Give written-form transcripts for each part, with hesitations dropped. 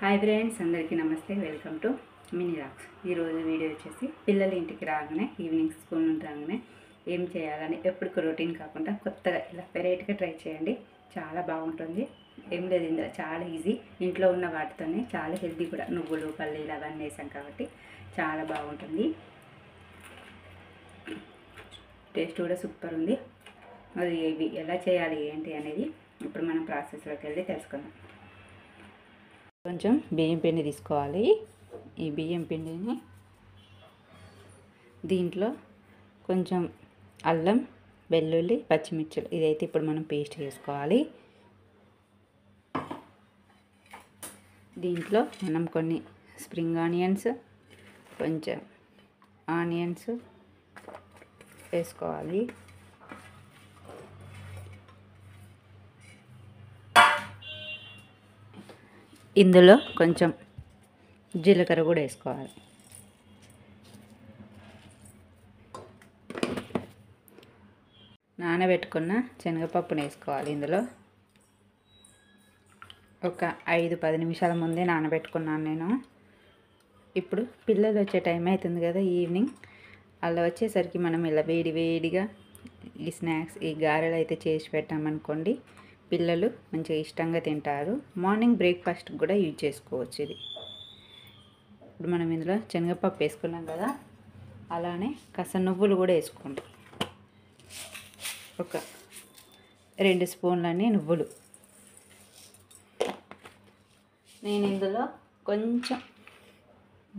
Hi friends, అందరికీ నమస్తే. Welcome to Mini Rocks. ఈరోజు వీడియో వచ్చేసి పిల్లలు ఇంటికి రాగానే, ఈవినింగ్ స్కూల్ నుండి రాగానే ఏం చేయాలని ఎప్పటికీ రొటీన్ కాకుండా కొత్తగా ఇలా వెరైటీగా ట్రై చేయండి. చాలా బాగుంటుంది. ఏం లేదు, ఇందులో చాలా ఈజీ. ఇంట్లో ఉన్న వాటితోనే చాలా హెల్తీ కూడా. నువ్వులు, పల్లీలు అవన్నీ వేసాం కాబట్టి చాలా బాగుంటుంది. టేస్ట్ కూడా సూపర్ ఉంది. అది ఇవి ఎలా చేయాలి ఏంటి అనేది ఇప్పుడు మనం ప్రాసెస్లోకి వెళ్ళి తెలుసుకుందాం. కొంచెం బియ్యం పిండి తీసుకోవాలి. ఈ బియ్యం పిండిని దీంట్లో కొంచెం అల్లం, వెల్లుల్లి, పచ్చిమిర్చులు ఇదైతే ఇప్పుడు మనం పేస్ట్ చేసుకోవాలి. దీంట్లో మనం కొన్ని స్ప్రింగ్ ఆనియన్స్, కొంచెం ఆనియన్స్ వేసుకోవాలి. ఇందులో కొంచెం జీలకర్ర కూడా వేసుకోవాలి. నానబెట్టుకున్న శనగపప్పును వేసుకోవాలి. ఇందులో ఒక 5-10 నిమిషాల ముందే నానబెట్టుకున్నాను నేను. ఇప్పుడు పిల్లలు వచ్చే టైం అవుతుంది కదా, ఈవినింగ్. అలా వచ్చేసరికి మనం ఇలా వేడిగా ఈ స్నాక్స్, ఈ గారెలు అయితే చేసి పెట్టామనుకోండి, పిల్లలు మంచిగా ఇష్టంగా తింటారు. మార్నింగ్ బ్రేక్ఫాస్ట్ కూడా యూజ్ చేసుకోవచ్చు ఇది. ఇప్పుడు మనం ఇందులో శనగపప్పు వేసుకున్నాం కదా, అలానే కాస్త నువ్వులు కూడా వేసుకోండి. ఒక 2 స్పూన్లని నువ్వులు. నేను ఇందులో కొంచెం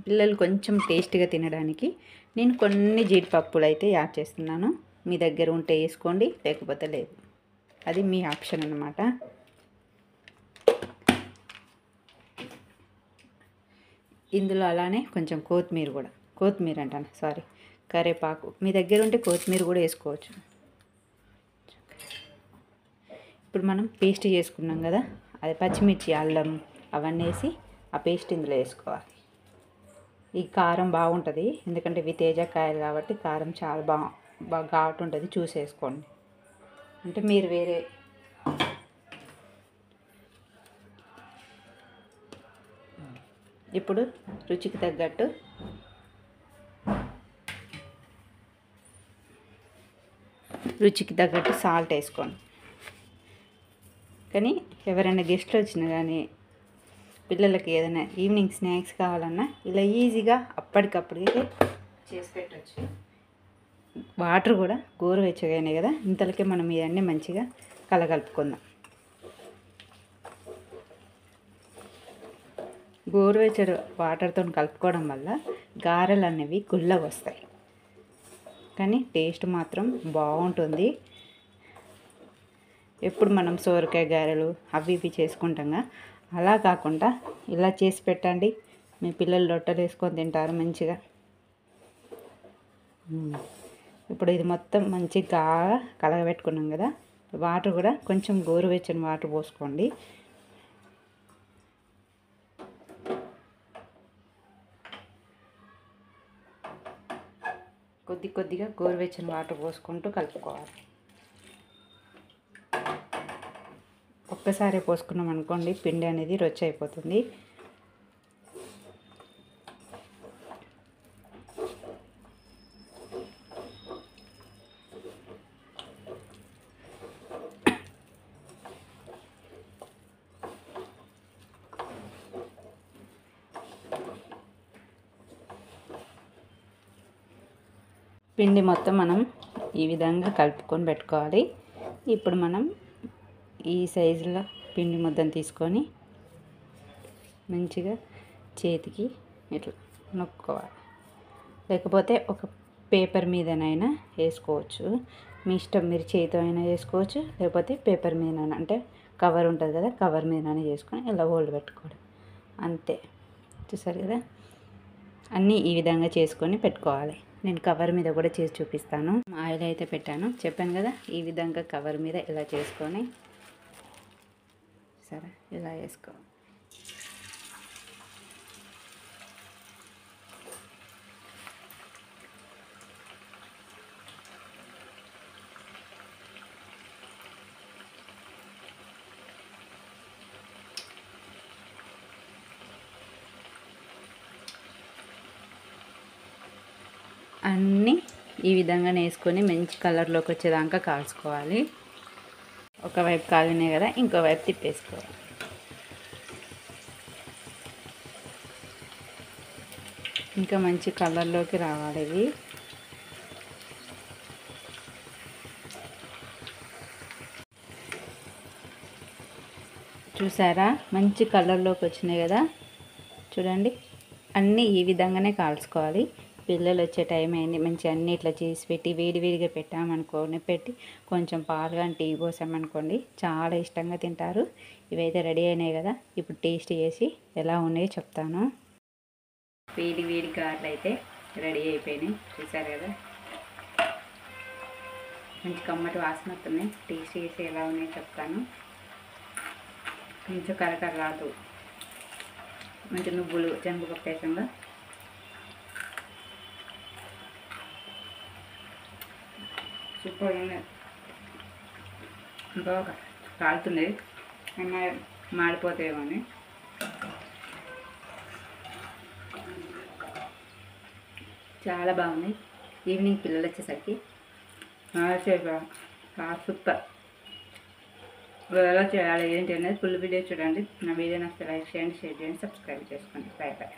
పిల్లలు కొంచెం టేస్ట్గా తినడానికి నేను కొన్ని జీడిపప్పులు అయితే యాడ్ చేస్తున్నాను. మీ దగ్గర ఉంటే వేసుకోండి, లేకపోతే లేదు. అది మీ ఆప్షన్ అన్నమాట. ఇందులో అలానే కొంచెం కరివేపాకు మీ దగ్గర ఉంటే కొత్తిమీర కూడా వేసుకోవచ్చు. ఇప్పుడు మనం పేస్ట్ చేసుకున్నాం కదా, అది పచ్చిమిర్చి, అల్లం అవన్నీ వేసి ఆ పేస్ట్ ఇందులో వేసుకోవాలి. ఈ కారం బాగుంటుంది, ఎందుకంటే ఇవి తేజకాయలు కాబట్టి కారం చాలా బాగా ఘాటు ఉంటుంది. చూసేసుకోండి. అంటే మీరు వేరే ఇప్పుడు రుచికి తగ్గట్టు సాల్ట్ వేసుకోండి. కానీ ఎవరైనా గెస్ట్లు వచ్చినా కానీ, పిల్లలకి ఏదైనా ఈవినింగ్ స్నాక్స్ కావాలన్నా ఇలా ఈజీగా అప్పటికప్పుడైతే చేసి పెట్టచ్చు. వాటర్ కూడా గోరువెచ్చగానే కదా, ఇంతలోకే మనం ఇవన్నీ మంచిగా కలగలుపుకుందాం. గోరువెచ్చడి వాటర్తో కలుపుకోవడం వల్ల గారెలు అనేవి గుల్లగా వస్తాయి, కానీ టేస్ట్ మాత్రం బాగుంటుంది. ఎప్పుడు మనం సోరకాయ గారెలు అవి ఇవి చేసుకుంటాంగా, అలా కాకుండా ఇలా చేసి పెట్టండి. మీ పిల్లలు రొట్టెలు వేసుకొని తింటారు మంచిగా. ఇప్పుడు ఇది మొత్తం మంచిగా కలగబెట్టుకున్నాం కదా, వాటర్ కూడా కొంచెం గోరువెచ్చని వాటర్ పోసుకోండి. కొద్దిగా గోరువెచ్చని వాటర్ పోసుకుంటూ కలుపుకోవాలి. ఒక్కసారి పోసుకున్నాం అనుకోండి, పిండి అనేది రొచ్చి అయిపోతుంది. పిండి మొత్తం మనం ఈ విధంగా కలుపుకొని పెట్టుకోవాలి. ఇప్పుడు మనం ఈ సైజులో పిండి ముద్దను తీసుకొని మంచిగా చేతికి ఇట్లా నొక్కోవాలి. లేకపోతే ఒక పేపర్ మీదనైనా వేసుకోవచ్చు, మీ ఇష్టం. మీరు చేతితో అయినా వేసుకోవచ్చు, లేకపోతే పేపర్ మీదనైనా, అంటే కవర్ ఉంటుంది కదా, కవర్ మీదనైనా చేసుకొని ఇలా హోల్డ్ పెట్టుకోవడం అంతే. చూసారు కదా, అన్నీ ఈ విధంగా చేసుకొని పెట్టుకోవాలి. నేను కవర్ మీద కూడా చేసి చూపిస్తాను. ఆయిల్ అయితే పెట్టాను, చెప్పాను కదా. ఈ విధంగా కవర్ మీద ఇలా చేసుకొని సరే ఇలా వేసుకో. అన్నీ ఈ విధంగా వేసుకొని మంచి కలర్లోకి వచ్చేదాకా కాల్చుకోవాలి. ఒకవైపు కాలినాయి కదా, ఇంకోవైపు తిప్పేసుకోవాలి. ఇంకా మంచి కలర్లోకి రావాలి ఇవి. చూసారా, మంచి కలర్లోకి వచ్చినాయి కదా. చూడండి, అన్నీ ఈ విధంగానే కాల్చుకోవాలి. పిల్లలు వచ్చే టైం అయింది, మంచి అన్నీ ఇట్లా చేసి పెట్టి వేడివేడిగా పెట్టామనుకోండి, పెట్టి కొంచెం పాలు కానీ టీ పోసామనుకోండి చాలా ఇష్టంగా తింటారు. ఇవైతే రెడీ అయినాయి కదా, ఇప్పుడు టేస్ట్ చేసి ఎలా ఉన్నాయో చెప్తాను. వేడి వేడి గారెలు అయితే రెడీ అయిపోయినాయి. చూసారు కదా, మంచి కమ్మటి వాసన వస్తున్నాయి. టేస్ట్ చేసి ఎలా ఉన్నాయో చెప్తాను. కొంచెం కరకర రాదు, మంచి నువ్వులు శనగపప్పు వేసంగా సూపర్ ఉన్నాయి. ఇంకా కాలుతుంది, అయినా మాడిపోతాయేమో అని. చాలా బాగున్నాయి. ఈవినింగ్ పిల్లలు వచ్చేసరికి సూపర్. ఎలా చేయాలి ఏంటి అనేది ఫుల్ వీడియో చూడండి. నా వీడియో నచ్చితే లైక్ చేయండి, షేర్ చేయండి, సబ్స్క్రైబ్ చేసుకోండి. Bye bye.